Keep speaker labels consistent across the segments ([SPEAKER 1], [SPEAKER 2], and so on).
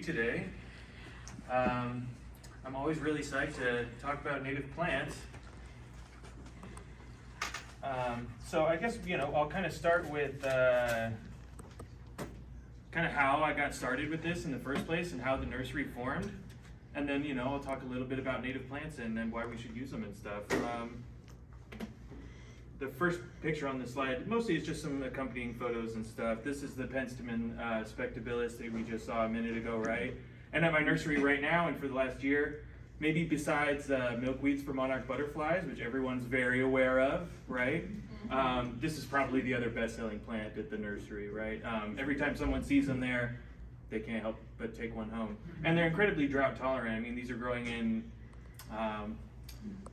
[SPEAKER 1] Today. I'm always really psyched to talk about native plants. So I guess, I'll kind of start with kind of how I got started with this in the first place and how the nursery formed. And then, I'll talk a little bit about native plants and then why we should use them and stuff. The first picture on the slide mostly is just some accompanying photos and stuff. This is the Penstemon spectabilis that we just saw a minute ago, right? And at my nursery right now, and for the last year, maybe besides milkweeds for monarch butterflies, which everyone's very aware of, right? This is probably the other best-selling plant at the nursery, right? Every time someone sees them there, they can't help but take one home. And they're incredibly drought tolerant. I mean, these are growing in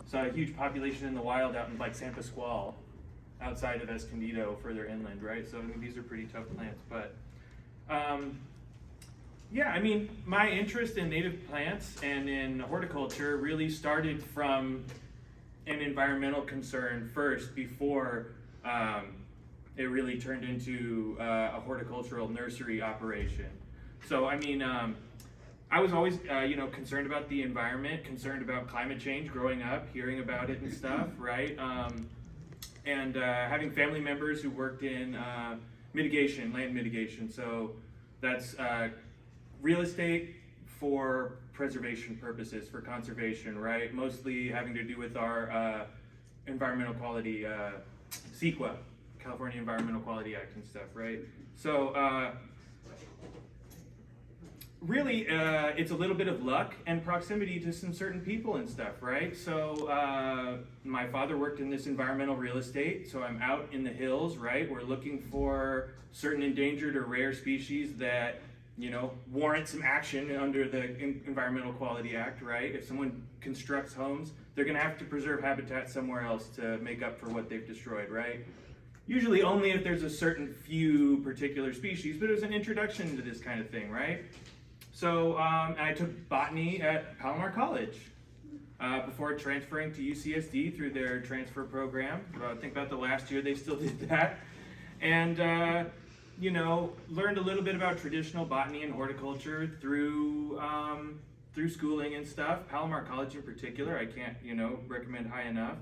[SPEAKER 1] so a huge population in the wild out in like San Pasqual, outside of Escondido, further inland, right? So I mean, these are pretty tough plants, but yeah, I mean, my interest in native plants and in horticulture really started from an environmental concern first before it really turned into a horticultural nursery operation. So I mean, I was always, concerned about the environment, concerned about climate change growing up, hearing about it and stuff, right? And having family members who worked in mitigation, land mitigation. So that's real estate for preservation purposes, for conservation, right? Mostly having to do with our environmental quality, CEQA, California Environmental Quality Act and stuff, right? So, really, it's a little bit of luck and proximity to some certain people and stuff, right? So my father worked in this environmental real estate, so I'm out in the hills, right? We're looking for certain endangered or rare species that, warrant some action under the Environmental Quality Act, right? If someone constructs homes, they're gonna have to preserve habitat somewhere else to make up for what they've destroyed, right? Usually only if there's a certain few particular species, but it was an introduction to this kind of thing, right? So I took botany at Palomar College before transferring to UCSD through their transfer program. I think about the last year they still did that. And, learned a little bit about traditional botany and horticulture through schooling and stuff. Palomar College in particular, I can't, recommend high enough.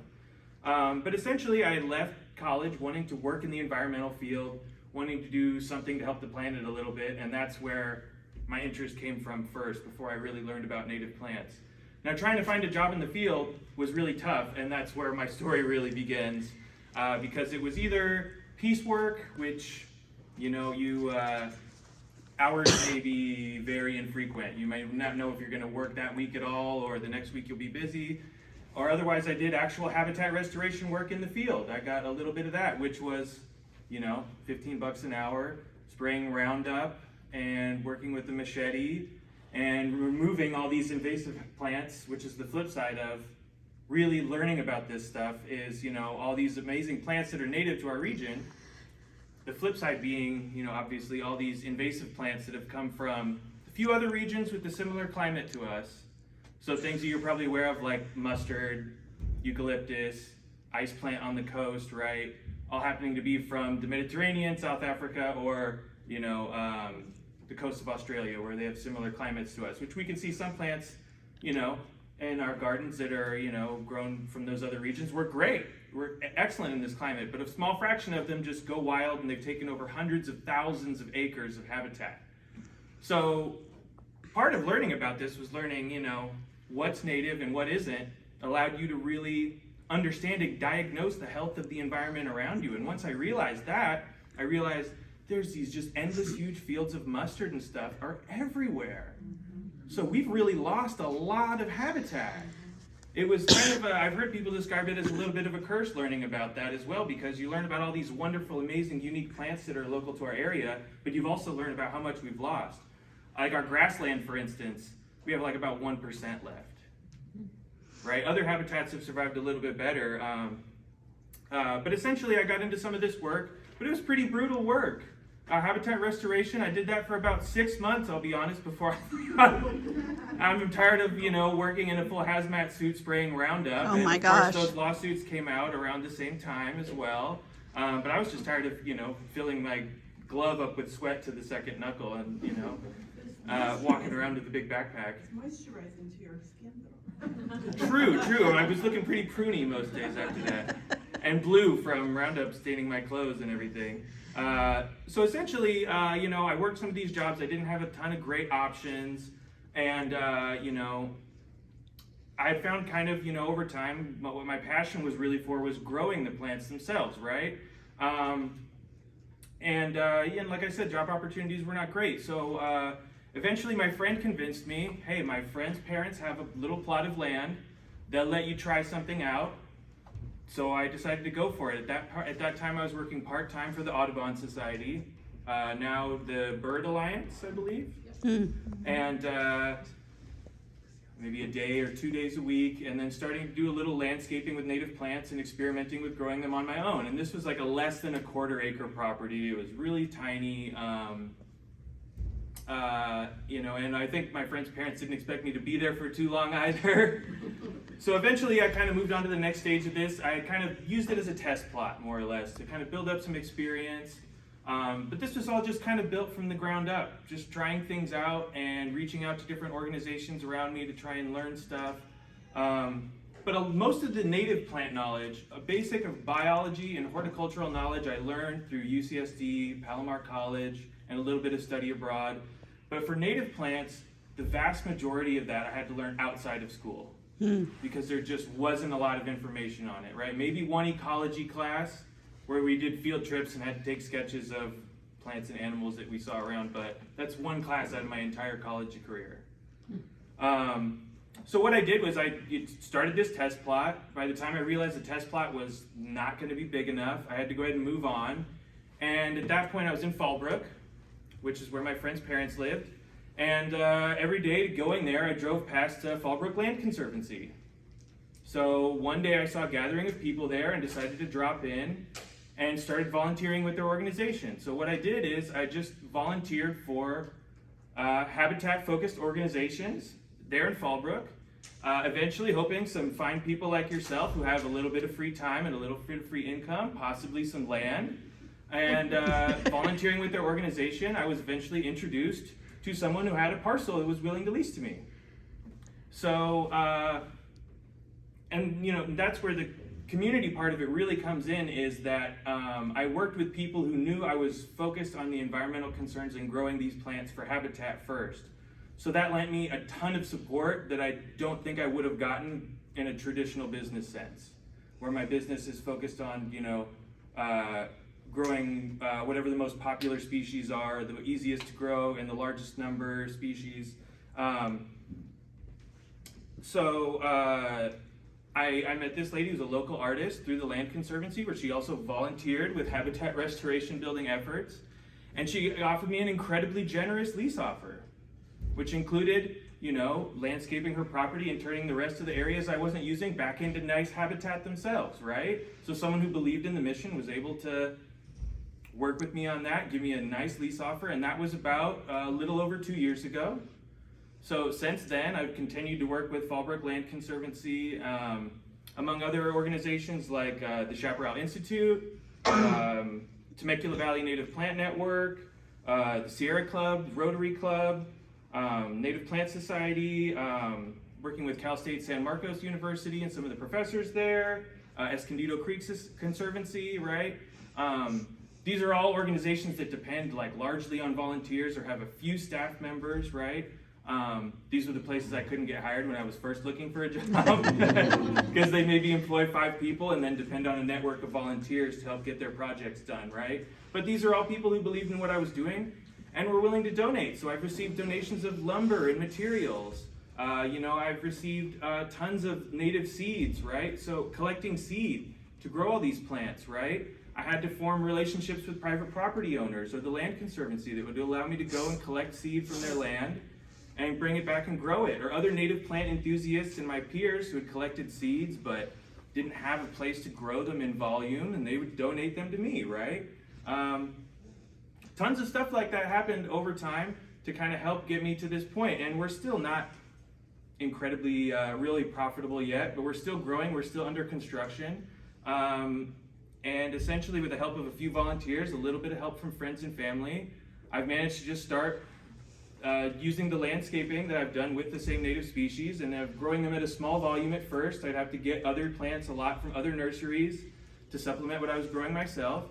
[SPEAKER 1] But essentially I left college wanting to work in the environmental field, wanting to do something to help the planet a little bit, and that's where my interest came from first, before I really learned about native plants. Now, trying to find a job in the field was really tough, and that's where my story really begins, because it was either piecework, which, hours may be very infrequent. You might not know if you're gonna work that week at all, or the next week you'll be busy, or otherwise I did actual habitat restoration work in the field. I got a little bit of that, which was, $15 an hour, spraying Roundup, and working with the machete and removing all these invasive plants, which is the flip side of really learning about this stuff is, all these amazing plants that are native to our region. The flip side being, obviously all these invasive plants that have come from a few other regions with a similar climate to us. So things that you're probably aware of like mustard, eucalyptus, ice plant on the coast, right? All happening to be from the Mediterranean, South Africa, or, the coast of Australia, where they have similar climates to us, which we can see some plants, in our gardens that are, grown from those other regions. We're great. We're excellent in this climate, but a small fraction of them just go wild and they've taken over hundreds of thousands of acres of habitat. So part of learning about this was learning, what's native and what isn't, allowed you to really understand and diagnose the health of the environment around you. And once I realized that, I realized there's these just endless huge fields of mustard and stuff are everywhere. So we've really lost a lot of habitat. It was kind of I've heard people describe it as a little bit of a curse learning about that as well, because you learn about all these wonderful, amazing, unique plants that are local to our area, but you've also learned about how much we've lost. Like our grassland, for instance, we have like about 1% left, right? Other habitats have survived a little bit better, but essentially I got into some of this work, but it was pretty brutal work. Habitat restoration, I did that for about 6 months, I'll be honest, before I'm tired of, working in a full hazmat suit spraying Roundup.
[SPEAKER 2] Oh my
[SPEAKER 1] and
[SPEAKER 2] gosh.
[SPEAKER 1] Of course, those lawsuits came out around the same time as well. But I was just tired of, filling my glove up with sweat to the second knuckle and, walking around with a big backpack.
[SPEAKER 2] It's moisturizing to your skin though.
[SPEAKER 1] True. I was looking pretty pruny most days after that. And blue from Roundup staining my clothes and everything. So essentially, you know, I worked some of these jobs. I didn't have a ton of great options. And, you know, I found kind of, you know, over time, what my passion was really for was growing the plants themselves, right? And like I said, job opportunities were not great. So eventually my friend convinced me, hey, my friend's parents have a little plot of land. They'll let you try something out. So I decided to go for it. At that time I was working part-time for the Audubon Society, now the Bird Alliance, I believe. And maybe a day or 2 days a week, and then starting to do a little landscaping with native plants and experimenting with growing them on my own. And this was like a less than a quarter-acre property. It was really tiny, you know, and I think my friend's parents didn't expect me to be there for too long either. So eventually I kind of moved on to the next stage of this. I kind of used it as a test plot, more or less, to kind of build up some experience. But this was all just kind of built from the ground up, just trying things out and reaching out to different organizations around me to try and learn stuff. But most of the native plant knowledge, a basic of biology and horticultural knowledge I learned through UCSD, Palomar College, and a little bit of study abroad. But for native plants, the vast majority of that I had to learn outside of school because there just wasn't a lot of information on it, right? Maybe one ecology class where we did field trips and had to take sketches of plants and animals that we saw around, but that's one class out of my entire college career. So what I did was I started this test plot. By the time I realized the test plot was not going to be big enough, I had to go ahead and move on. And at that point I was in Fallbrook, which is where my friend's parents lived. And every day going there, I drove past Fallbrook Land Conservancy. So one day I saw a gathering of people there and decided to drop in and started volunteering with their organization. So what I did is I just volunteered for habitat-focused organizations there in Fallbrook, eventually hoping some fine people like yourself who have a little bit of free time and a little bit of free income, possibly some land, and volunteering with their organization, I was eventually introduced to someone who had a parcel that was willing to lease to me. So, and you know, that's where the community part of it really comes in, is that I worked with people who knew I was focused on the environmental concerns and growing these plants for habitat first. So that lent me a ton of support that I don't think I would have gotten in a traditional business sense, where my business is focused on, you know, growing whatever the most popular species are, the easiest to grow and the largest number of species. I met this lady who's a local artist through the Land Conservancy, where she also volunteered with habitat restoration building efforts. And she offered me an incredibly generous lease offer, which included, you know, landscaping her property and turning the rest of the areas I wasn't using back into nice habitat themselves, right? So someone who believed in the mission was able to work with me on that, give me a nice lease offer, and that was about a little over 2 years ago. So since then, I've continued to work with Fallbrook Land Conservancy, among other organizations like the Chaparral Institute, Temecula Valley Native Plant Network, the Sierra Club, Rotary Club, Native Plant Society, working with Cal State San Marcos University and some of the professors there, Escondido Creek Conservancy, right? These are all organizations that depend like largely on volunteers or have a few staff members, right? These were the places I couldn't get hired when I was first looking for a job because they maybe employ 5 people and then depend on a network of volunteers to help get their projects done, right? But these are all people who believed in what I was doing and were willing to donate. So I've received donations of lumber and materials. You know, I've received tons of native seeds, right? So collecting seed to grow all these plants, right? I had to form relationships with private property owners or the Land Conservancy that would allow me to go and collect seed from their land and bring it back and grow it, or other native plant enthusiasts and my peers who had collected seeds but didn't have a place to grow them in volume, and they would donate them to me, right? Tons of stuff like that happened over time to kind of help get me to this point, and we're still not incredibly really profitable yet, but we're still growing, we're still under construction, and essentially with the help of a few volunteers, a little bit of help from friends and family, I've managed to just start using the landscaping that I've done with the same native species, and growing them at a small volume at first. I'd have to get other plants a lot from other nurseries to supplement what I was growing myself.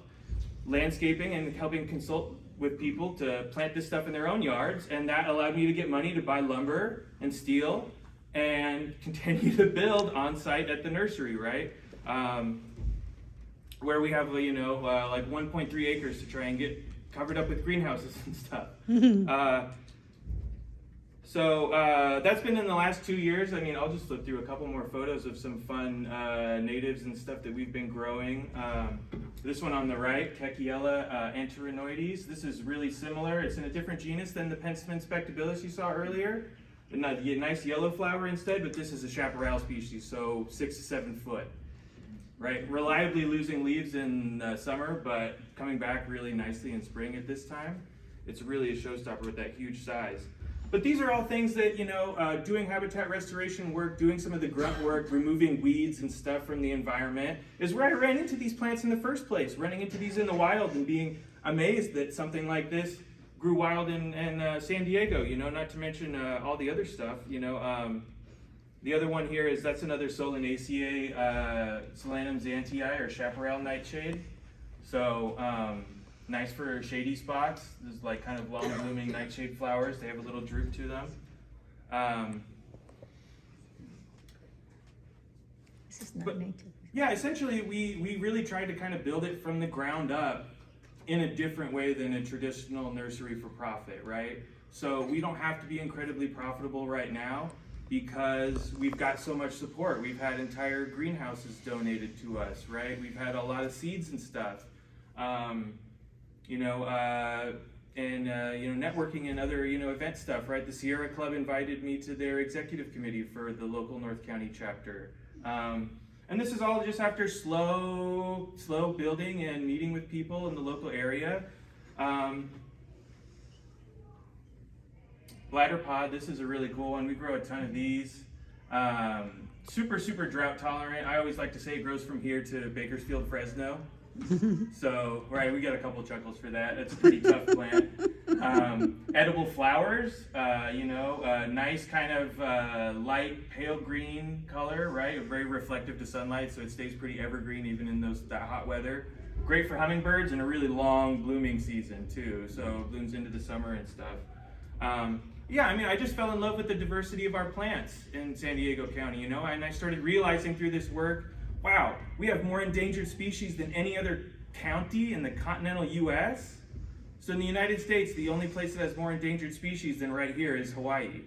[SPEAKER 1] Landscaping and helping consult with people to plant this stuff in their own yards, and that allowed me to get money to buy lumber and steel and continue to build on site at the nursery, right? Where we have, like 1.3 acres to try and get covered up with greenhouses and stuff. So that's been in the last 2 years. I mean, I'll just flip through a couple more photos of some fun natives and stuff that we've been growing. This one on the right, Kekiella antirrhinoides. This is really similar. It's in a different genus than the Penstemon spectabilis you saw earlier. A nice yellow flower instead, but this is a chaparral species, so 6 to 7 foot. Right, reliably losing leaves in summer, but coming back really nicely in spring at this time. It's really a showstopper with that huge size. But these are all things that, doing habitat restoration work, doing some of the grunt work, removing weeds and stuff from the environment, is where I ran into these plants in the first place, running into these in the wild and being amazed that something like this grew wild in San Diego, not to mention all the other stuff, The other one here that's another Solanaceae, Solanum xanthii, or chaparral nightshade. So nice for shady spots. There's like kind of long blooming nightshade flowers. They have a little droop to them.
[SPEAKER 3] This is not native.
[SPEAKER 1] Yeah, essentially we really tried to kind of build it from the ground up in a different way than a traditional nursery for profit, right? So we don't have to be incredibly profitable right now, because we've got so much support. We've had entire greenhouses donated to us, right? We've had a lot of seeds and stuff, networking and other, event stuff, right? The Sierra Club invited me to their executive committee for the local North County chapter. And this is all just after slow building and meeting with people in the local area. Bladder pod, this is a really cool one. We grow a ton of these. Super drought tolerant. I always like to say it grows from here to Bakersfield, Fresno. So, right, we got a couple chuckles for that. That's a pretty tough plant. Edible flowers, nice kind of light pale green color, right? Very reflective to sunlight, so it stays pretty evergreen even in that hot weather. Great for hummingbirds, and a really long blooming season too. So it blooms into the summer and stuff. I just fell in love with the diversity of our plants in San Diego County, and I started realizing through this work, wow, we have more endangered species than any other county in the continental US. So in the United States, the only place that has more endangered species than right here is Hawaii.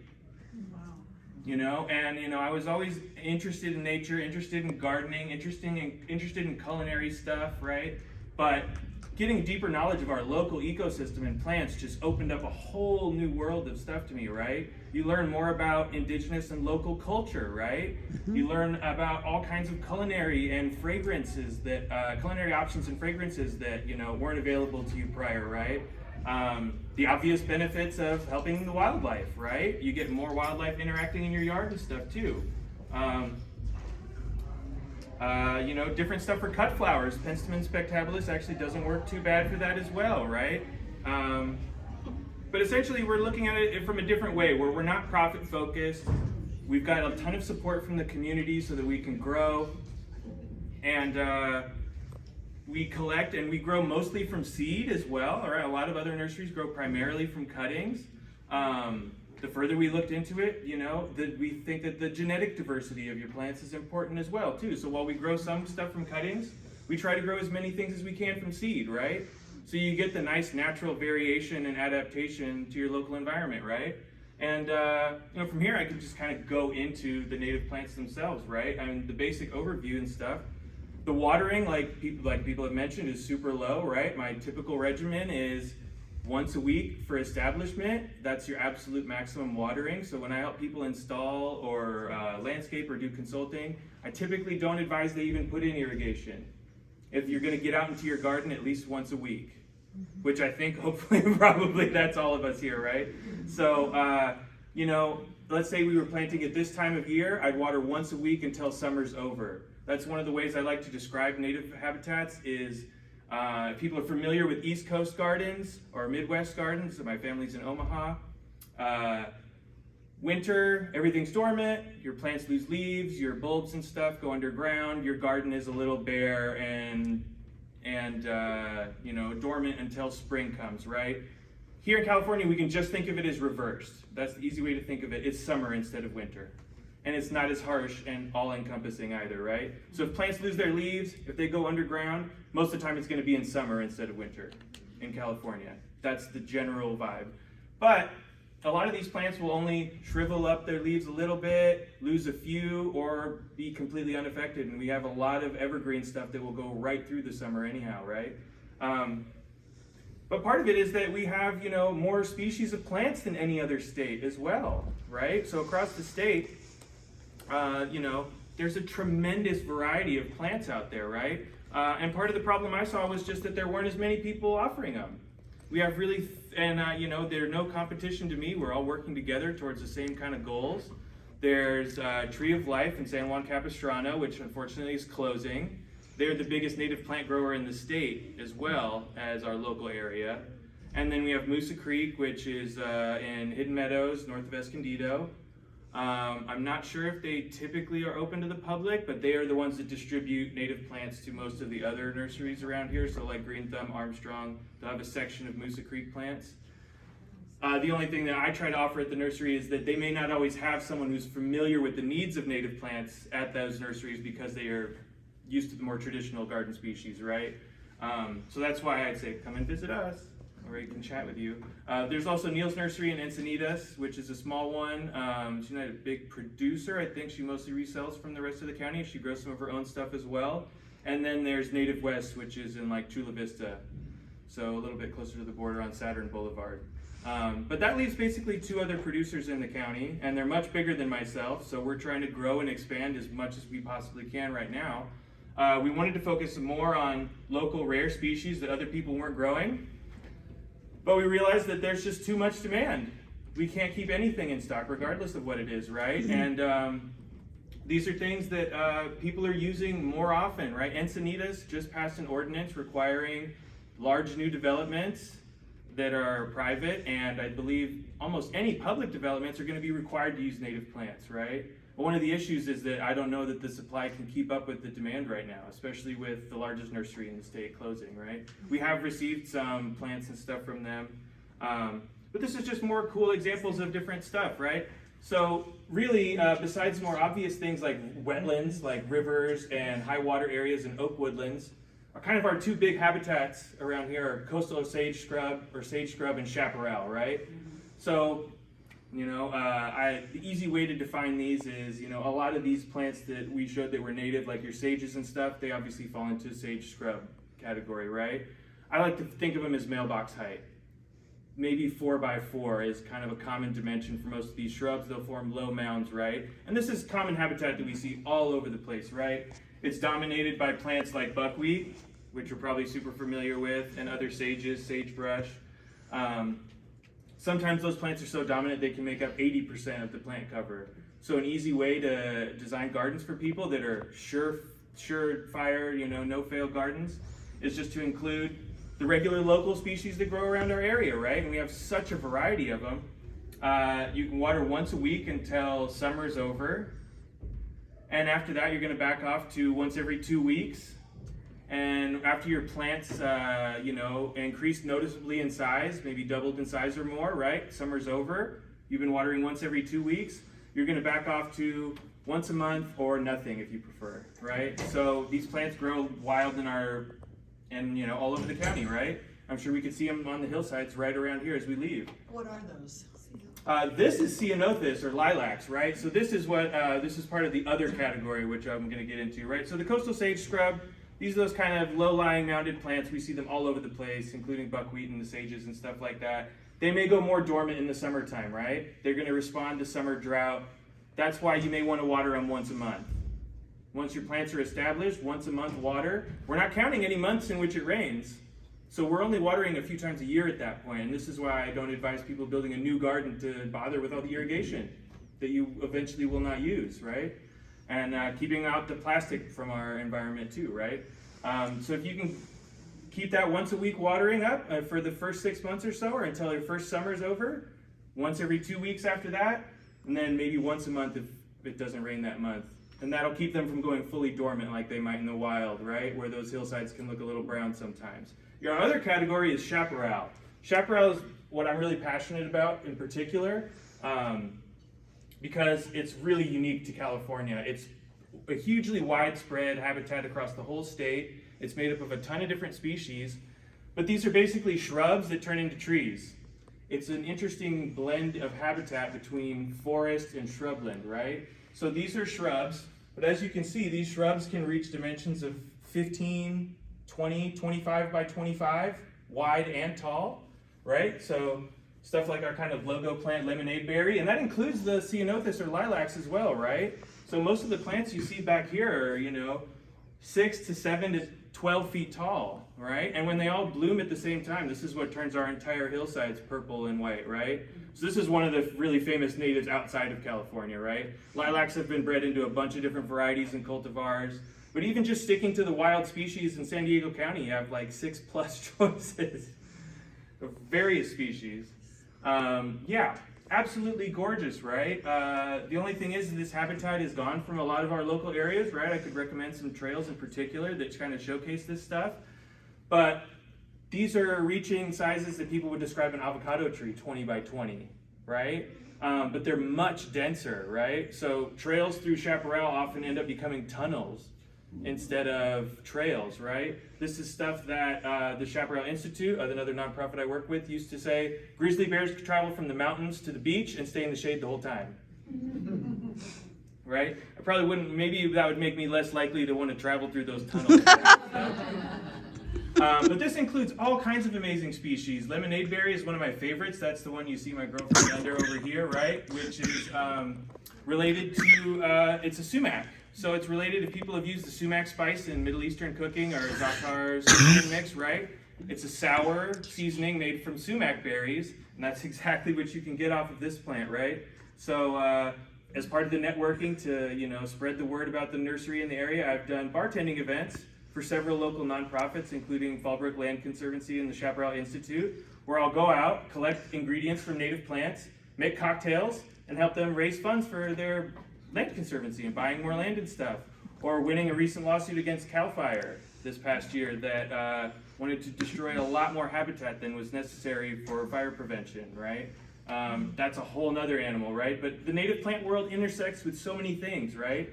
[SPEAKER 2] Wow.
[SPEAKER 1] I was always interested in nature, interested in gardening, interested in culinary stuff, right? But getting deeper knowledge of our local ecosystem and plants just opened up a whole new world of stuff to me, right? You learn more about indigenous and local culture, right? You learn about all kinds of culinary and fragrances culinary options and fragrances that, weren't available to you prior, right? The obvious benefits of helping the wildlife, right? You get more wildlife interacting in your yard and stuff too. Different stuff for cut flowers. Penstemon spectabilis actually doesn't work too bad for that as well, right? But essentially we're looking at it from a different way, where we're not profit focused. We've got a ton of support from the community so that we can grow. And we collect and we grow mostly from seed as well. All right, a lot of other nurseries grow primarily from cuttings. The further we looked into it, we think that the genetic diversity of your plants is important as well, too. So while we grow some stuff from cuttings, we try to grow as many things as we can from seed, right? So you get the nice natural variation and adaptation to your local environment, right? And from here I can just kind of go into the native plants themselves, right? I mean, the basic overview and stuff. The watering, like people have mentioned, is super low, right? My typical regimen is once a week for establishment. That's your absolute maximum watering. So when I help people install or landscape or do consulting, I typically don't advise they even put in irrigation. If you're going to get out into your garden at least once a week, which I think hopefully probably that's all of us here, right? So, let's say we were planting at this time of year, I'd water once a week until summer's over. That's one of the ways I like to describe native habitats is if people are familiar with East Coast gardens or Midwest gardens, so my family's in Omaha, Winter, everything's dormant, your plants lose leaves, your bulbs and stuff go underground, your garden is a little bare and you know, dormant until spring comes, right? Here in California, we can just think of it as reversed. That's the easy way to think of it. It's summer instead of winter. And it's not as harsh and all-encompassing either, right? So if plants lose their leaves, if they go underground, most of the time it's going to be in summer instead of winter in California. That's the general vibe. But a lot of these plants will only shrivel up their leaves a little bit, lose a few, or be completely unaffected. And we have a lot of evergreen stuff that will go right through the summer anyhow, right? But part of it is that we have, you know, more species of plants than any other state as well, right? So across the state, you know, there's a tremendous variety of plants out there, right? And part of the problem I saw was just that there weren't as many people offering them. We have really, you know, they're no competition to me. We're all working together towards the same kind of goals. There's Tree of Life in San Juan Capistrano, which unfortunately is closing. They're the biggest native plant grower in the state as well as our local area. And then we have Moosa Creek, which is in Hidden Meadows, north of Escondido. I'm not sure if they typically are open to the public, but they are the ones that distribute native plants to most of the other nurseries around here. So like Green Thumb, Armstrong, they'll have a section of Moosa Creek plants. The only thing that I try to offer at the nursery is that they may not always have someone who's familiar with the needs of native plants at those nurseries because they are used to the more traditional garden species, right? So that's why I'd say come and visit us, or we can chat with you. There's also Neil's Nursery in Encinitas, which is a small one. She's not a big producer. I think she mostly resells from the rest of the county. She grows some of her own stuff as well. And then there's Native West, which is in like Chula Vista, so a little bit closer to the border on Saturn Boulevard. But that leaves basically 2 other producers in the county, and they're much bigger than myself, so we're trying to grow and expand as much as we possibly can right now. We wanted to focus more on local rare species that other people weren't growing, but we realized that there's just too much demand. We can't keep anything in stock regardless of what it is, right? And these are things that people are using more often, right? Encinitas just passed an ordinance requiring large new developments that are private, and I believe almost any public developments are going to be required to use native plants, right? But one of the issues is that I don't know that the supply can keep up with the demand right now, especially with the largest nursery in the state closing, right? We have received some plants and stuff from them, but this is just more cool examples of different stuff, right? So really, besides more obvious things like wetlands, like rivers and high water areas and oak woodlands, are kind of our 2 big habitats around here are coastal sage scrub and chaparral, right? So, you know, the easy way to define these is, you know, a lot of these plants that we showed that were native, like your sages and stuff, they obviously fall into sage scrub category, right? I like to think of them as mailbox height. Maybe 4 by 4 is kind of a common dimension for most of these shrubs. They'll form low mounds, right? And this is common habitat that we see all over the place, right? It's dominated by plants like buckwheat, which you're probably super familiar with, and other sages, sagebrush. Sometimes those plants are so dominant they can make up 80% of the plant cover. So an easy way to design gardens for people that are surefire, you know, no-fail gardens is just to include the regular local species that grow around our area, right? And we have such a variety of them. You can water once a week until summer's over. And after that, you're going to back off to once every 2 weeks. And after your plants, you know, increased noticeably in size, maybe doubled in size or more, right? Summer's over. You've been watering once every 2 weeks. You're going to back off to once a month or nothing if you prefer, right? So these plants grow wild and you know, all over the county, right? I'm sure we could see them on the hillsides right around here as we leave.
[SPEAKER 2] What are those?
[SPEAKER 1] This is ceanothus or lilacs, right? So this is what this is part of the other category, which I'm going to get into, right? So the coastal sage scrub, these are those kind of low-lying mounded plants. We see them all over the place, including buckwheat and the sages and stuff like that. They may go more dormant in the summertime, right? They're going to respond to summer drought. That's why you may want to water them once a month. Once your plants are established, once a month water. We're not counting any months in which it rains. So we're only watering a few times a year at that point. And this is why I don't advise people building a new garden to bother with all the irrigation that you eventually will not use, right? And keeping out the plastic from our environment too, right? So if you can keep that once a week watering up for the first 6 months or so, or until your first summer's over, once every 2 weeks after that, and then maybe once a month if it doesn't rain that month. And that'll keep them from going fully dormant like they might in the wild, right? Where those hillsides can look a little brown sometimes. Your other category is chaparral. Chaparral is what I'm really passionate about in particular, because it's really unique to California. It's a hugely widespread habitat across the whole state. It's made up of a ton of different species, but these are basically shrubs that turn into trees. It's an interesting blend of habitat between forest and shrubland, right? So these are shrubs, but as you can see, these shrubs can reach dimensions of 15, 20, 25 by 25, wide and tall, right? So stuff like our kind of logo plant, lemonade berry, and that includes the ceanothus or lilacs as well, right? So most of the plants you see back here are, 6 to 7 to 12 feet tall, right? And when they all bloom at the same time, this is what turns our entire hillsides purple and white, right? So this is one of the really famous natives outside of California, right? Lilacs have been bred into a bunch of different varieties and cultivars, but even just sticking to the wild species in San Diego County, you have like 6+ choices of various species. Yeah, absolutely gorgeous, right? The only thing is this habitat is gone from a lot of our local areas, right? I could recommend some trails in particular that kind of showcase this stuff. But these are reaching sizes that people would describe an avocado tree, 20 by 20, right? But they're much denser, right? So trails through chaparral often end up becoming tunnels instead of trails, right? This is stuff that the Chaparral Institute, another nonprofit I work with, used to say, grizzly bears could travel from the mountains to the beach and stay in the shade the whole time. Right? I probably wouldn't, maybe that would make me less likely to want to travel through those tunnels. But this includes all kinds of amazing species. Lemonade berry is one of my favorites. That's the one you see my girlfriend under over here, right? Which is related to, it's a sumac. So it's related, if people have used the sumac spice in Middle Eastern cooking or za'atar's seasoning mix, right? It's a sour seasoning made from sumac berries, and that's exactly what you can get off of this plant, right? So as part of the networking to, spread the word about the nursery in the area, I've done bartending events for several local nonprofits, including Fallbrook Land Conservancy and the Chaparral Institute, where I'll go out, collect ingredients from native plants, make cocktails, and help them raise funds for their land conservancy and buying more land and stuff. Or winning a recent lawsuit against CAL FIRE this past year that wanted to destroy a lot more habitat than was necessary for fire prevention, right? That's a whole nother animal, right? But the native plant world intersects with so many things, right?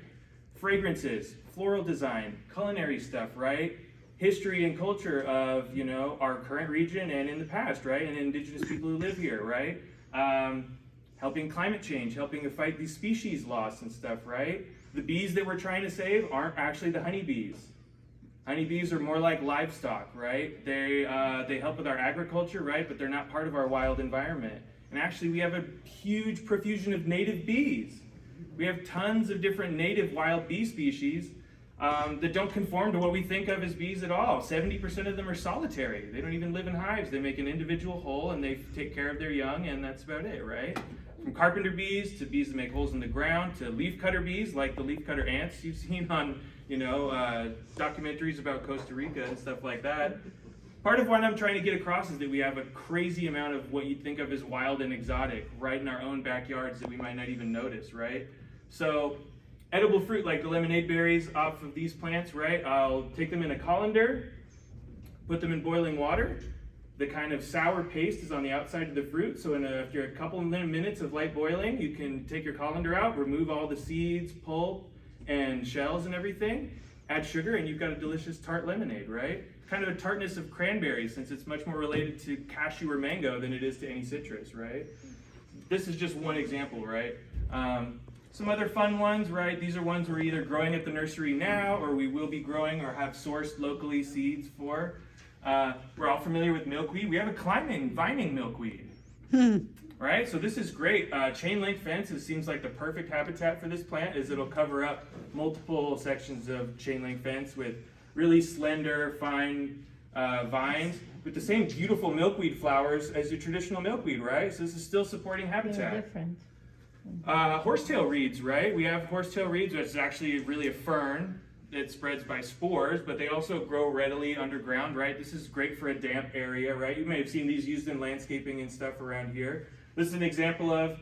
[SPEAKER 1] Fragrances, floral design, culinary stuff, right? History and culture of, our current region and in the past, right? And indigenous people who live here, right? Helping climate change, helping to fight these species loss and stuff, right? The bees that we're trying to save aren't actually the honeybees. Honeybees are more like livestock, right? They help with our agriculture, right? But they're not part of our wild environment. And actually we have a huge profusion of native bees. We have tons of different native wild bee species that don't conform to what we think of as bees at all. 70% of them are solitary. They don't even live in hives. They make an individual hole and they take care of their young, and that's about it, right? From carpenter bees to bees that make holes in the ground to leafcutter bees like the leafcutter ants you've seen on, documentaries about Costa Rica and stuff like that. Part of what I'm trying to get across is that we have a crazy amount of what you'd think of as wild and exotic right in our own backyards that we might not even notice, right? So edible fruit like the lemonade berries off of these plants, right? I'll take them in a colander, put them in boiling water. The kind of sour paste is on the outside of the fruit, so after a couple of minutes of light boiling, you can take your colander out, remove all the seeds, pulp, and shells and everything, add sugar, and you've got a delicious tart lemonade, right? Kind of a tartness of cranberry, since it's much more related to cashew or mango than it is to any citrus, right? This is just one example, right? Some other fun ones, right? These are ones we're either growing at the nursery now, or we will be growing or have sourced locally seeds for. We're all familiar with milkweed. We have a climbing, vining milkweed, right? So this is great. Chain link fence, it seems like the perfect habitat for this plant, is it'll cover up multiple sections of chain link fence with really slender, fine vines with the same beautiful milkweed flowers as your traditional milkweed, right? So this is still supporting habitat.
[SPEAKER 3] They're different.
[SPEAKER 1] Horsetail reeds, right? We have horsetail reeds, which is actually really a fern. It spreads by spores, but they also grow readily underground, right? This is great for a damp area, right? You may have seen these used in landscaping and stuff around here. This is an example of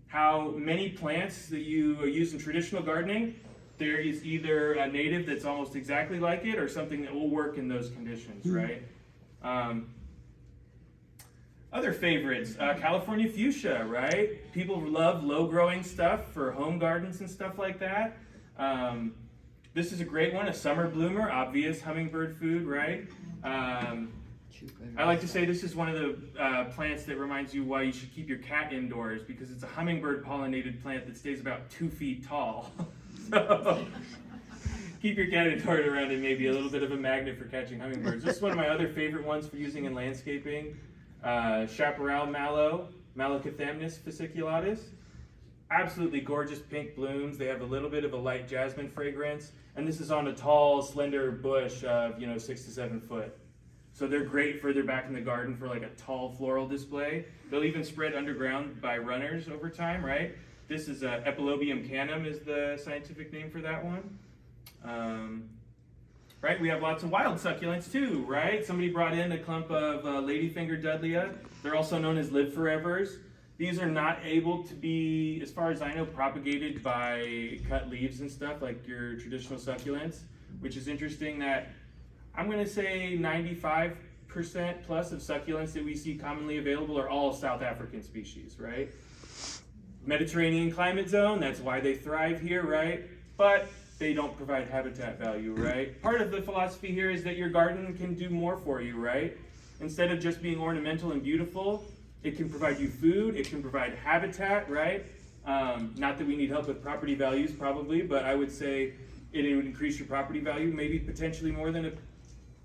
[SPEAKER 1] how many plants that you use in traditional gardening, there is either a native that's almost exactly like it or something that will work in those conditions, right? Other favorites, California fuchsia, right? People love low-growing stuff for home gardens and stuff like that. This is a great one, a summer bloomer, obvious hummingbird food, right? I like to say this is one of the plants that reminds you why you should keep your cat indoors, because it's a hummingbird pollinated plant that stays about 2 feet tall. So keep your cat indoors around it, maybe a little bit of a magnet for catching hummingbirds. This is one of my other favorite ones for using in landscaping. Chaparral mallow, Malacathamnus fasciculatus. Absolutely gorgeous pink blooms. They have a little bit of a light jasmine fragrance, and this is on a tall, slender bush of 6 to 7 foot. So they're great further back in the garden for like a tall floral display. They'll even spread underground by runners over time, right? This is Epilobium canum is the scientific name for that one. Right, we have lots of wild succulents too, right? Somebody brought in a clump of ladyfinger dudleya. They're also known as live forevers. These are not able to be, as far as I know, propagated by cut leaves and stuff like your traditional succulents, which is interesting that I'm going to say 95% plus of succulents that we see commonly available are all South African species, right? Mediterranean climate zone, that's why they thrive here, right? But they don't provide habitat value, right? Part of the philosophy here is that your garden can do more for you, right? Instead of just being ornamental and beautiful, it can provide you food, it can provide habitat, right? Not that we need help with property values probably, but I would say it would increase your property value, maybe potentially more than a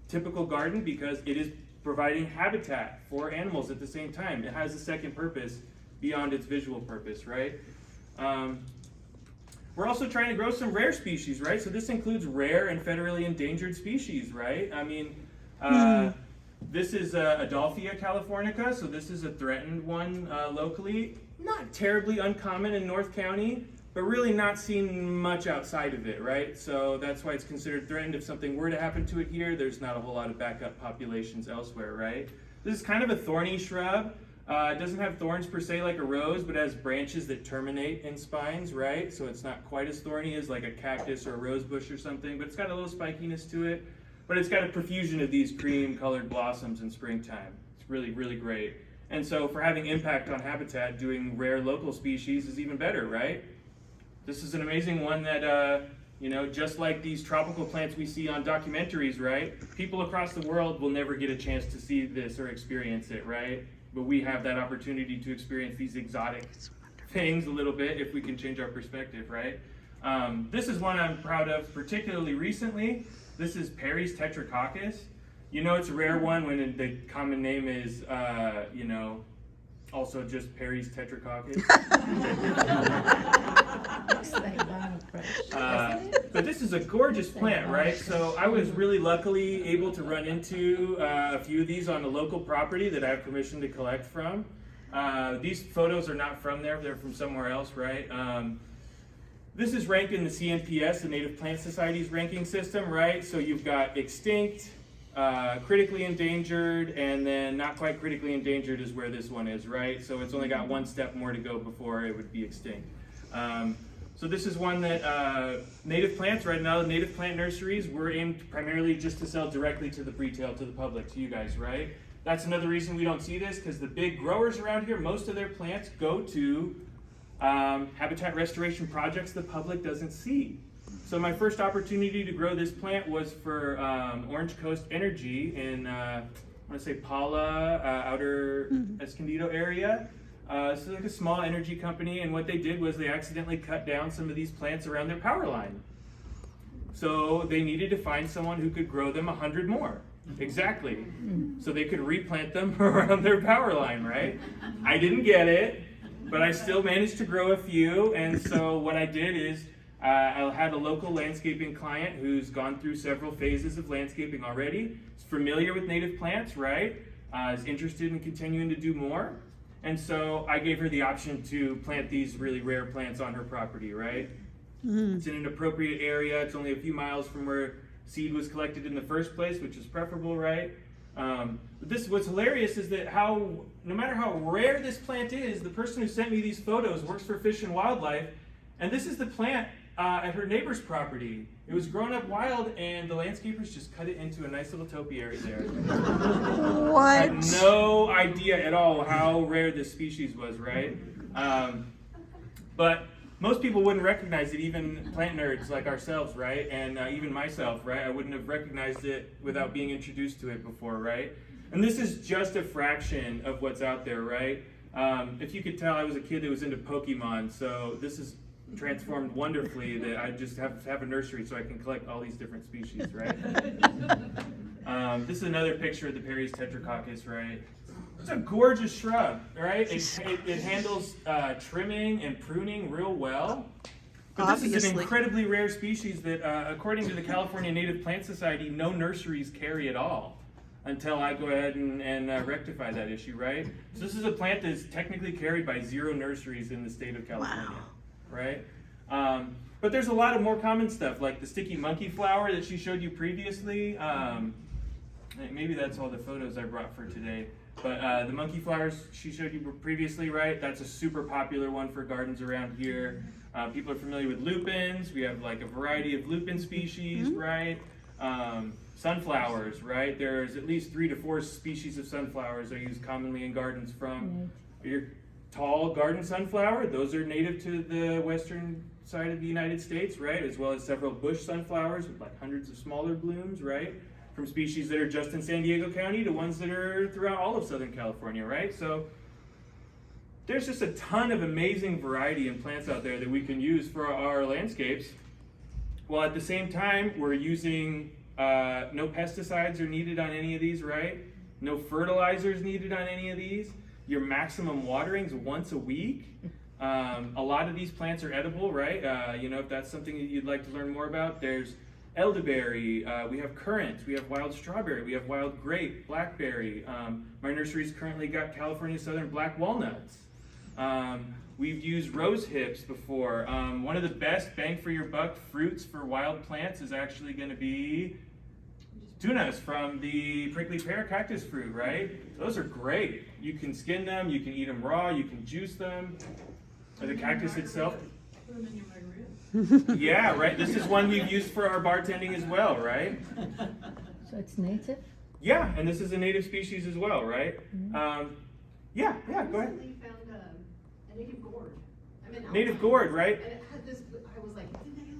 [SPEAKER 1] typical garden, because it is providing habitat for animals at the same time. It has a second purpose beyond its visual purpose, right? We're also trying to grow some rare species, right? So this includes rare and federally endangered species, right? I mean, this is Adolphia californica, so this is a threatened one locally. Not terribly uncommon in North County, but really not seen much outside of it, right? So that's why it's considered threatened. If something were to happen to it here, there's not a whole lot of backup populations elsewhere, right? This is kind of a thorny shrub. It doesn't have thorns per se like a rose, but has branches that terminate in spines, right? So it's not quite as thorny as like a cactus or a rose bush or something, but it's got a little spikiness to it. But it's got a profusion of these cream-colored blossoms in springtime. It's really, really great. And so for having impact on habitat, doing rare local species is even better, right? This is an amazing one that, just like these tropical plants we see on documentaries, right? People across the world will never get a chance to see this or experience it, right? But we have that opportunity to experience these exotic things a little bit if we can change our perspective, right? This is one I'm proud of, particularly recently. This is Perry's tetracoccus. It's a rare one when the common name is, also just Perry's tetracoccus. But this is a gorgeous plant, right? So I was really luckily able to run into a few of these on a local property that I have permission to collect from. These photos are not from there, they're from somewhere else, right? This is ranked in the CNPS, the Native Plant Society's ranking system, right? So you've got extinct, critically endangered, and then not quite critically endangered is where this one is, right? So it's only got one step more to go before it would be extinct. So this is one that native plants, right now the native plant nurseries, we're aimed primarily just to sell directly to the retail, to the public, to you guys, right? That's another reason we don't see this, because the big growers around here, most of their plants go to habitat restoration projects the public doesn't see. So my first opportunity to grow this plant was for Orange Coast Energy in, I want to say Paula, outer Escondido area. This is like a small energy company, and what they did was they accidentally cut down some of these plants around their power line. So they needed to find someone who could grow them 100 more. Exactly. So they could replant them around their power line, right? I didn't get it, but I still managed to grow a few, and so what I did is I had a local landscaping client who's gone through several phases of landscaping already, is familiar with native plants, right? Is interested in continuing to do more. And so I gave her the option to plant these really rare plants on her property, right? It's in an appropriate area. It's only a few miles from where seed was collected in the first place, which is preferable, right? What's hilarious is that no matter how rare this plant is, the person who sent me these photos works for Fish and Wildlife, and this is the plant at her neighbor's property. It was grown up wild, and the landscapers just cut it into a nice little topiary there.
[SPEAKER 3] What?
[SPEAKER 1] I had no idea at all how rare this species was, right? But most people wouldn't recognize it, even plant nerds like ourselves, right? And even myself, right? I wouldn't have recognized it without being introduced to it before, right? And this is just a fraction of what's out there, right? If you could tell, I was a kid that was into Pokemon, so this is transformed wonderfully that I just have to have a nursery so I can collect all these different species, right? This is another picture of the Perry's tetracoccus, right? It's a gorgeous shrub, right? It handles trimming and pruning real well. But this is an incredibly rare species that, according to the California Native Plant Society, no nurseries carry at all until I go ahead and rectify that issue, right? So this is a plant that's technically carried by 0 nurseries in the state of California.
[SPEAKER 3] Wow.
[SPEAKER 1] Right? But there's a lot of more common stuff, like the sticky monkey flower that she showed you previously. Maybe that's all the photos I brought for today. But the monkey flowers she showed you previously, right? That's a super popular one for gardens around here. People are familiar with lupins. We have like a variety of lupin species, right? Sunflowers, right? There's at least 3 to 4 species of sunflowers are used commonly in gardens from your tall garden sunflower. Those are native to the western side of the United States, right? As well as several bush sunflowers with like hundreds of smaller blooms, right? From species that are just in San Diego County to ones that are throughout all of Southern California, right? So there's just a ton of amazing variety in plants out there that we can use for our landscapes. While at the same time, we're using no pesticides are needed on any of these, right? No fertilizers needed on any of these. Your maximum waterings once a week. A lot of these plants are edible, right? If that's something that you'd like to learn more about, there's elderberry, we have currant, we have wild strawberry, we have wild grape, blackberry. My nursery's currently got California Southern black walnuts. We've used rose hips before. One of the best bang for your buck fruits for wild plants is actually going to be tunas from the prickly pear cactus fruit, right? Those are great. You can skin them, you can eat them raw, you can juice them. Or the cactus itself.
[SPEAKER 2] Put them in your margarita.
[SPEAKER 1] Yeah, right. This is one we've used for our bartending as well, right?
[SPEAKER 3] So it's native?
[SPEAKER 1] Yeah, and this is a native species as well, right? Yeah, go ahead.
[SPEAKER 4] I recently found a native gourd.
[SPEAKER 1] Native gourd, right?
[SPEAKER 4] And it had this, I was like,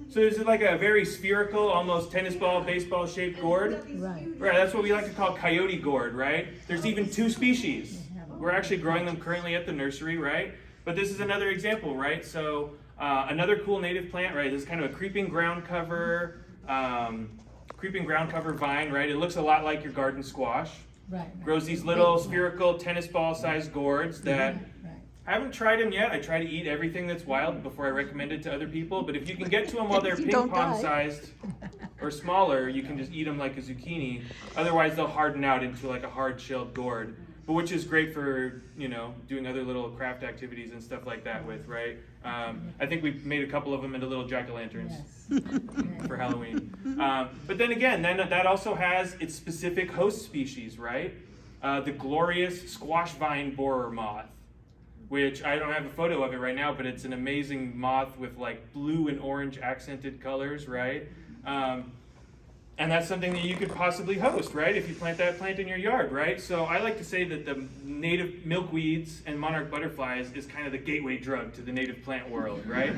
[SPEAKER 1] So is it like a very spherical, almost tennis ball, baseball shaped gourd?
[SPEAKER 3] Right.
[SPEAKER 1] Right, that's what we like to call coyote gourd, right? There's even 2 species. We're actually growing them currently at the nursery, right? But this is another example, right? So another cool native plant, right? This is kind of a creeping ground cover vine, right? It looks a lot like your garden squash.
[SPEAKER 3] Right.
[SPEAKER 1] Grows these little spherical tennis ball sized gourds that I haven't tried them yet. I try to eat everything that's wild before I recommend it to other people. But if you can get to them while they're ping pong sized or smaller, you can just eat them like a zucchini. Otherwise, they'll harden out into like a hard shelled gourd, but which is great for doing other little craft activities and stuff like that with, right? I think we made a couple of them into little jack-o'-lanterns for Halloween. But then again, that also has its specific host species, right? The glorious squash vine borer moth, which I don't have a photo of it right now, but it's an amazing moth with like blue and orange accented colors, right? And that's something that you could possibly host, right? If you plant that plant in your yard, right? So I like to say that the native milkweeds and monarch butterflies is kind of the gateway drug to the native plant world, right?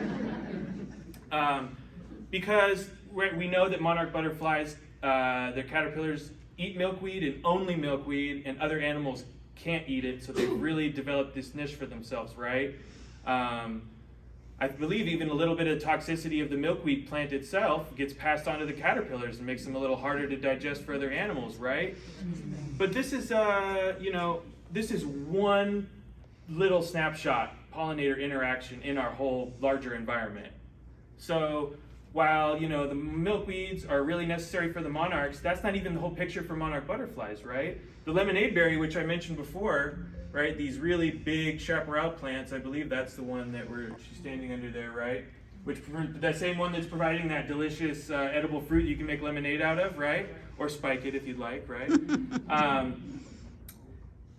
[SPEAKER 1] Because we know that monarch butterflies, their caterpillars eat milkweed and only milkweed, and other animals can't eat it, so they've really developed this niche for themselves, right? I believe even a little bit of toxicity of the milkweed plant itself gets passed on to the caterpillars and makes them a little harder to digest for other animals, right? But this is, this is one little snapshot pollinator interaction in our whole larger environment. So while, the milkweeds are really necessary for the monarchs, that's not even the whole picture for monarch butterflies, right? The lemonade berry, which I mentioned before, right? These really big chaparral plants, I believe that's the one that she's standing under there, right? that same one that's providing that delicious edible fruit you can make lemonade out of, right? Or spike it if you'd like, right?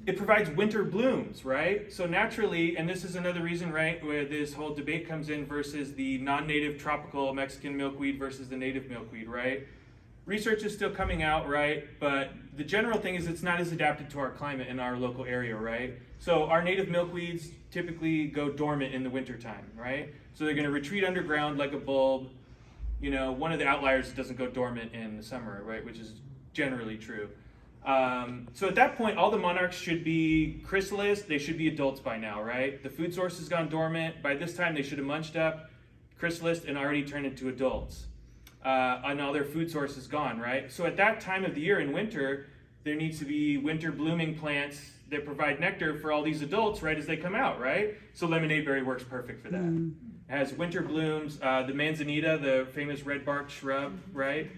[SPEAKER 1] It provides winter blooms, right? So naturally, and this is another reason, right, where this whole debate comes in versus the non-native tropical Mexican milkweed versus the native milkweed, right? Research is still coming out, right? But the general thing is it's not as adapted to our climate in our local area, right? So our native milkweeds typically go dormant in the wintertime, right? So they're gonna retreat underground like a bulb. You know, one of the outliers is it doesn't go dormant in the summer, right? Which is generally true. So at that point, all the monarchs should be chrysalis. They should be adults by now, right? The food source has gone dormant. By this time, they should have munched up chrysalis and already turned into adults. And all their food source is gone, right? So at that time of the year in winter, there needs to be winter blooming plants that provide nectar for all these adults right as they come out, right? So lemonade berry works perfect for that. It has winter blooms. The manzanita, the famous red-barked shrub, right?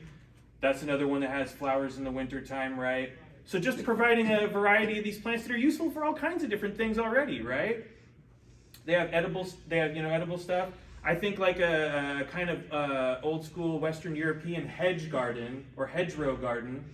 [SPEAKER 1] That's another one that has flowers in the wintertime, right? So just providing a variety of these plants that are useful for all kinds of different things already, right? They have edibles, they have, edible stuff. I think like a kind of old school Western European hedge garden or hedgerow garden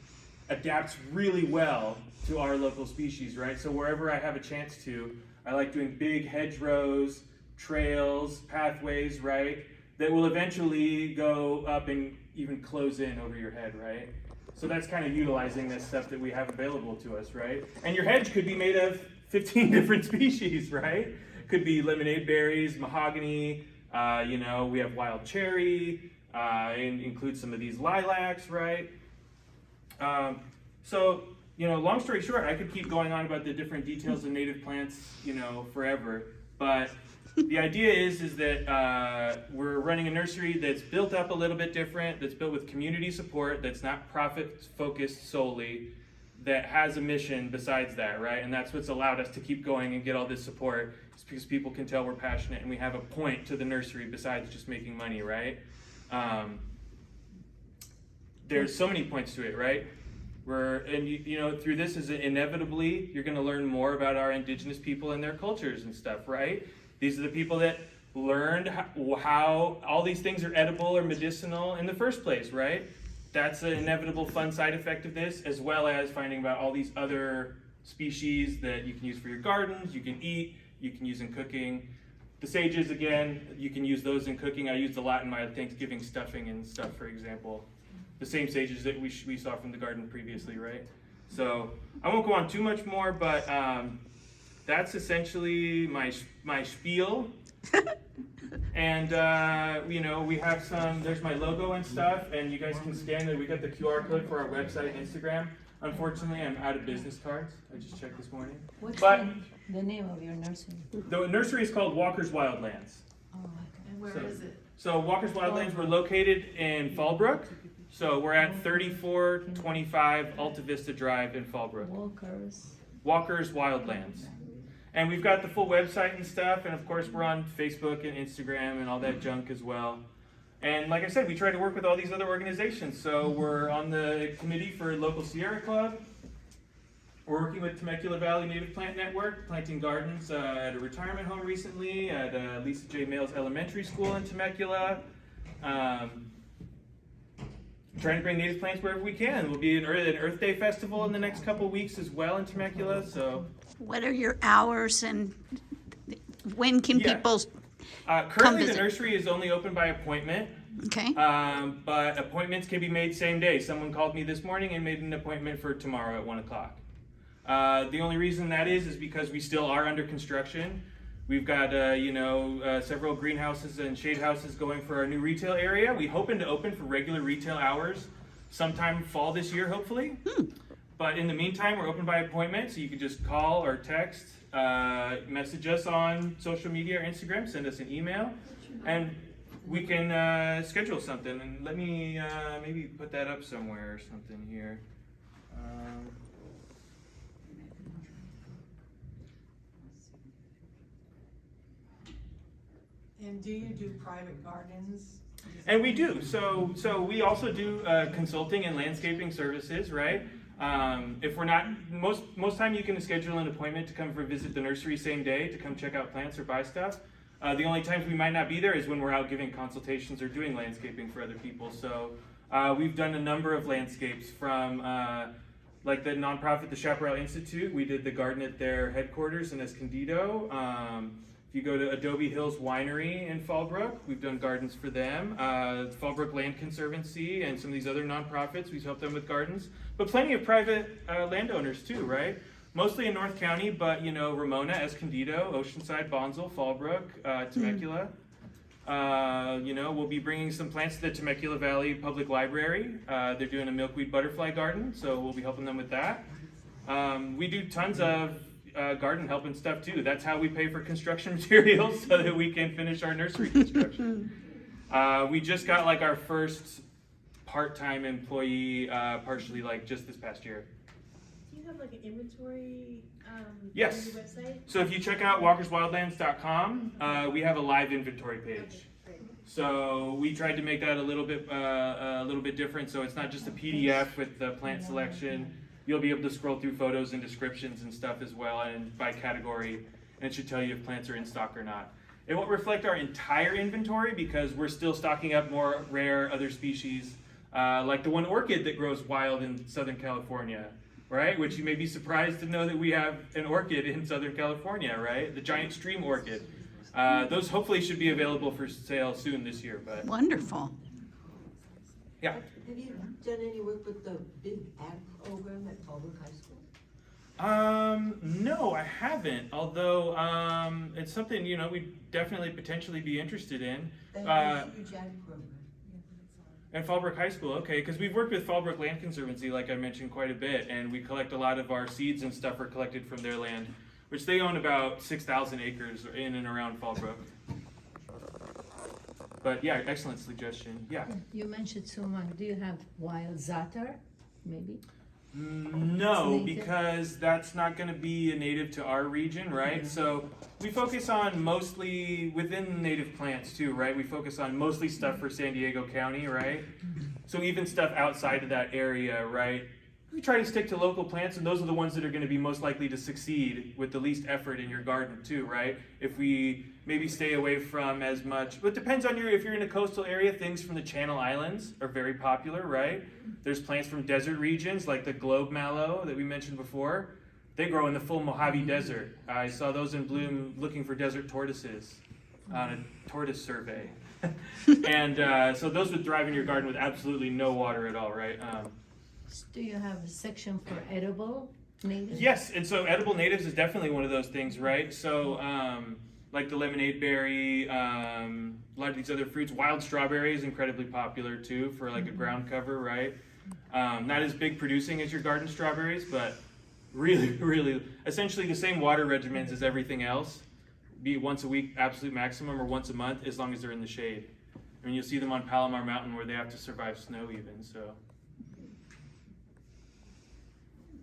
[SPEAKER 1] adapts really well to our local species, right? So wherever I have a chance to, I like doing big hedgerows, trails, pathways, right? That will eventually go up and even close in over your head, right? So that's kind of utilizing this stuff that we have available to us, right? And your hedge could be made of 15 different species, right? Could be lemonade berries, mahogany, we have wild cherry, and include some of these lilacs, right? Long story short, I could keep going on about the different details of native plants, forever. But the idea is that we're running a nursery that's built up a little bit different, that's built with community support, that's not profit focused solely, that has a mission besides that, right? And that's what's allowed us to keep going and get all this support. It's because people can tell we're passionate and we have a point to the nursery besides just making money, right? There's so many points to it, right? Through this is inevitably, you're gonna learn more about our indigenous people and their cultures and stuff, right? These are the people that learned how all these things are edible or medicinal in the first place, right? That's an inevitable fun side effect of this, as well as finding about all these other species that you can use for your gardens, you can eat, you can use in cooking. The sages, again, you can use those in cooking. I used a lot in my Thanksgiving stuffing and stuff, for example. The same sages that we saw from the garden previously, right? So I won't go on too much more, but that's essentially my spiel. And we have there's my logo and stuff, and you guys can scan it. We got the QR code for our website and Instagram. Unfortunately, I'm out of business cards. I just checked this morning.
[SPEAKER 3] What's
[SPEAKER 1] But
[SPEAKER 3] the name of your nursery?
[SPEAKER 1] the nursery is called Walker's Wildlands.
[SPEAKER 3] Oh, okay.
[SPEAKER 4] And where is it?
[SPEAKER 1] So Walker's Wildlands, we're located in Fallbrook. So we're at 3425 Alta Vista Drive in Fallbrook. Walker's Wildlands. And we've got the full website and stuff, and of course we're on Facebook and Instagram and all that junk as well. And like I said, we try to work with all these other organizations. So we're on the committee for Local Sierra Club. We're working with Temecula Valley Native Plant Network, planting gardens at a retirement home recently, at Lisa J. Males Elementary School in Temecula. Trying to bring native plants wherever we can. We'll be at an Earth Day festival in the next couple weeks as well in Temecula. So,
[SPEAKER 5] what are your hours and when can people
[SPEAKER 1] currently
[SPEAKER 5] visit?
[SPEAKER 1] The nursery is only open by appointment.
[SPEAKER 5] Okay.
[SPEAKER 1] But appointments can be made same day. Someone called me this morning and made an appointment for tomorrow at 1 o'clock. The only reason that is because we still are under construction. We've got, several greenhouses and shade houses going for our new retail area. We hoping to open for regular retail hours sometime fall this year, hopefully. But in the meantime, we're open by appointment, so you can just call or text, message us on social media or Instagram, send us an email, and we can schedule something. And let me maybe put that up somewhere or something here.
[SPEAKER 2] And do you do private gardens?
[SPEAKER 1] And we do. So we also do consulting and landscaping services, right? If we're not, most time you can schedule an appointment to come visit the nursery same day to come check out plants or buy stuff. The only times we might not be there is when we're out giving consultations or doing landscaping for other people. So we've done a number of landscapes from like the nonprofit, the Chaparral Institute. We did the garden at their headquarters in Escondido. If you go to Adobe Hills Winery in Fallbrook, we've done gardens for them. Fallbrook Land Conservancy and some of these other nonprofits, we've helped them with gardens. But plenty of private landowners too, right? Mostly in North County, but you know, Ramona, Escondido, Oceanside, Bonsall, Fallbrook, Temecula. You know, we'll be bringing some plants to the Temecula Valley Public Library. They're doing a milkweed butterfly garden, so we'll be helping them with that. We do tons of garden help and stuff too. That's how we pay for construction materials so that we can finish our nursery construction. We just got like our first part-time employee, partially like just this past year.
[SPEAKER 6] Do you have like an inventory
[SPEAKER 1] Yes.
[SPEAKER 6] on your website?
[SPEAKER 1] So if you check out walkerswildlands.com, we have a live inventory page.
[SPEAKER 6] Okay, great.
[SPEAKER 1] So we tried to make that a little bit different. So it's not just a PDF with the plant selection. You'll be able to scroll through photos and descriptions and stuff as well, and by category, and it should tell you if plants are in stock or not. It won't reflect our entire inventory because we're still stocking up more rare other species, like the one orchid that grows wild in Southern California, right? Which you may be surprised to know that we have an orchid in Southern California, right? The giant stream orchid. Those hopefully should be available for sale soon this year, but
[SPEAKER 5] Wonderful.
[SPEAKER 1] yeah.
[SPEAKER 3] Have you done any work with the big ag program at Fallbrook High School?
[SPEAKER 1] No, I haven't. Although, it's something, you know, we'd definitely potentially be interested in.
[SPEAKER 3] They have a huge ag program.
[SPEAKER 1] At Fallbrook High School, okay, because we've worked with Fallbrook Land Conservancy, like I mentioned, quite a bit, and we collect a lot of our seeds and stuff are collected from their land, which they own about 6,000 acres in and around Fallbrook. But yeah, excellent suggestion. Yeah.
[SPEAKER 7] You mentioned sumac. Do you have wild za'atar, maybe?
[SPEAKER 1] No,
[SPEAKER 7] Native?
[SPEAKER 1] because that's not going to be a native to our region, right? So we focus on mostly within native plants too, right? We focus on mostly stuff for San Diego County, right? So even stuff outside of that area, right? We try to stick to local plants, and those are the ones that are going to be most likely to succeed with the least effort in your garden too, right? If we maybe stay away from as much, but it depends on if you're in a coastal area, things from the Channel Islands are very popular, right? There's plants from desert regions like the globe mallow that we mentioned before. They grow in the full Mojave Desert. I saw those in bloom looking for desert tortoises on a tortoise survey. And so those would thrive in your garden with absolutely no water at all, right?
[SPEAKER 7] Do you have a section for edible native?
[SPEAKER 1] Yes, and so edible natives is definitely one of those things, right? So like the lemonade berry, a lot of these other fruits. Wild strawberry is incredibly popular too for like a ground cover, right? Not as big producing as your garden strawberries, but really, essentially the same water regimens as everything else. Be it once a week, absolute maximum, or once a month, as long as they're in the shade. I mean, you'll see them on Palomar Mountain where they have to survive snow even, so.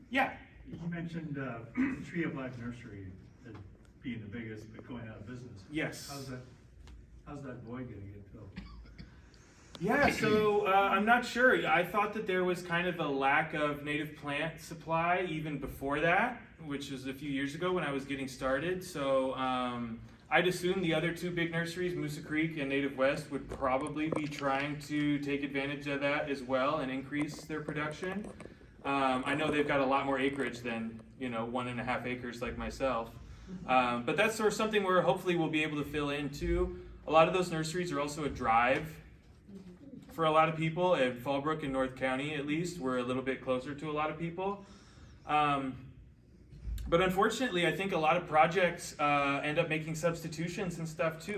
[SPEAKER 1] Yeah.
[SPEAKER 8] You mentioned Tree of Life Nursery as being the biggest, but going out of business.
[SPEAKER 1] Yes.
[SPEAKER 8] How's that void gonna get filled?
[SPEAKER 1] Yeah, so I'm not sure. I thought that there was kind of a lack of native plant supply even before that, which was a few years ago when I was getting started. So I'd assume the other two big nurseries, Moosa Creek and Native West, would probably be trying to take advantage of that as well and increase their production. I know they've got a lot more acreage than, 1.5 acres like myself. But that's sort of something where hopefully we'll be able to fill into. A lot of those nurseries are also a drive for a lot of people. At Fallbrook in North County, at least, we're a little bit closer to a lot of people. But unfortunately, I think a lot of projects end up making substitutions and stuff too.